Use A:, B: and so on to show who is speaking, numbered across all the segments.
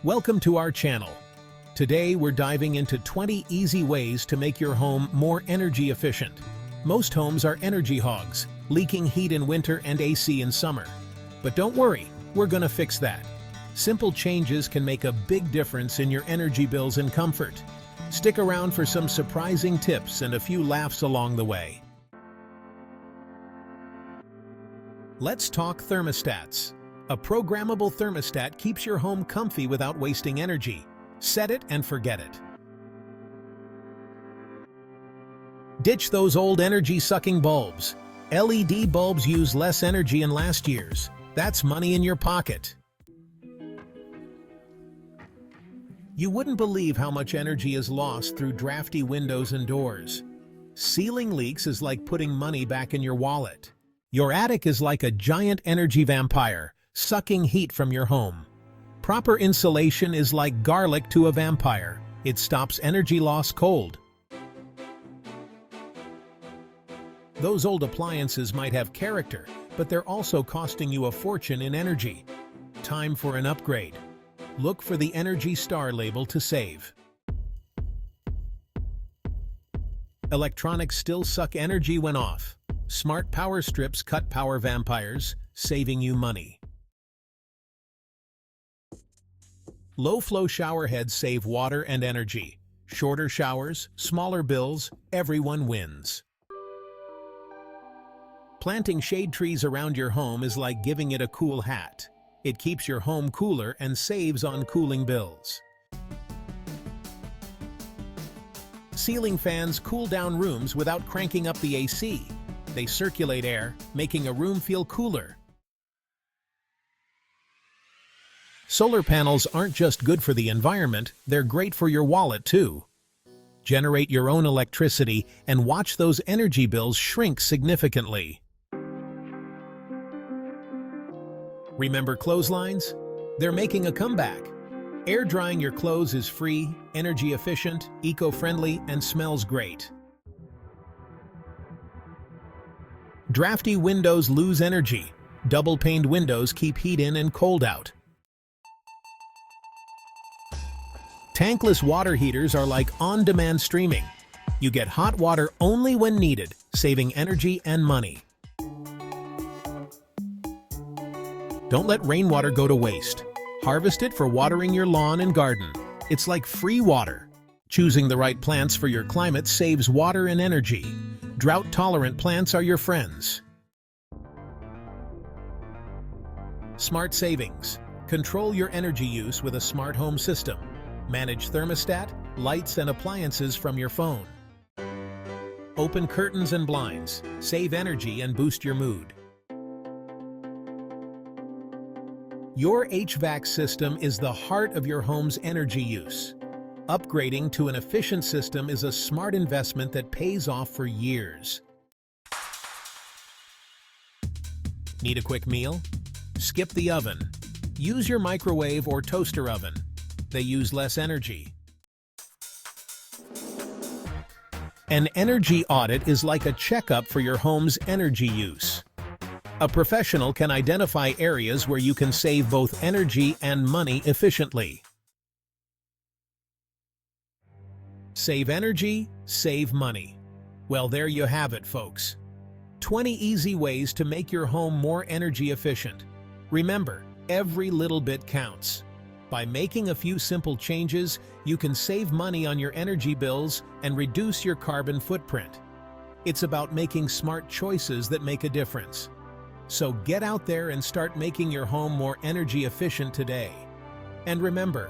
A: Welcome to our channel. Today we're diving into 20 easy ways to make your home more energy efficient. Most homes are energy hogs, leaking heat in winter and AC in summer. But don't worry, we're gonna fix that. Simple changes can make a big difference in your energy bills and comfort. Stick around for some surprising tips and a few laughs along the way. Let's talk thermostats. A programmable thermostat keeps your home comfy without wasting energy. Set it and forget it. Ditch those old energy-sucking bulbs. LED bulbs use less energy and last year's. That's money in your pocket. You wouldn't believe how much energy is lost through drafty windows and doors. Ceiling leaks is like putting money back in your wallet. Your attic is like a giant energy vampire, sucking heat from your home. Proper insulation is like garlic to a vampire. It stops energy loss cold. Those old appliances might have character, but they're also costing you a fortune in energy. Time for an upgrade. Look for the Energy Star label to save. Electronics still suck energy when off. Smart power strips cut power vampires, saving you money. Low-flow shower heads save water and energy. Shorter showers, smaller bills, everyone wins. Planting shade trees around your home is like giving it a cool hat. It keeps your home cooler and saves on cooling bills. Ceiling fans cool down rooms without cranking up the AC. They circulate air, making a room feel cooler. Solar panels aren't just good for the environment, they're great for your wallet too. Generate your own electricity and watch those energy bills shrink significantly. Remember clotheslines? They're making a comeback. Air drying your clothes is free, energy efficient, eco-friendly, and smells great. Drafty windows lose energy. Double-paned windows keep heat in and cold out. Tankless water heaters are like on-demand streaming. You get hot water only when needed, saving energy and money. Don't let rainwater go to waste. Harvest it for watering your lawn and garden. It's like free water. Choosing the right plants for your climate saves water and energy. Drought-tolerant plants are your friends. Smart savings. Control your energy use with a smart home system. Manage thermostat, lights, and appliances from your phone. Open curtains and blinds. Save energy and boost your mood. Your HVAC system is the heart of your home's energy use. Upgrading to an efficient system is a smart investment that pays off for years. Need a quick meal? Skip the oven. Use your microwave or toaster oven. They use less energy. An energy audit is like a checkup for your home's energy use. A professional can identify areas where you can save both energy and money efficiently. Save energy, save money. Well, there you have it, folks. 20 easy ways to make your home more energy efficient. Remember, every little bit counts. By making a few simple changes, you can save money on your energy bills and reduce your carbon footprint. It's about making smart choices that make a difference. So get out there and start making your home more energy efficient today. And remember,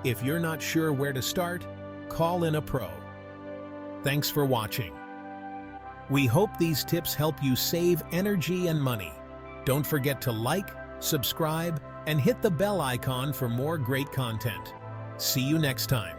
A: if you're not sure where to start, call in a pro. Thanks for watching. We hope these tips help you save energy and money. Don't forget to like, subscribe, and hit the bell icon for more great content. See you next time.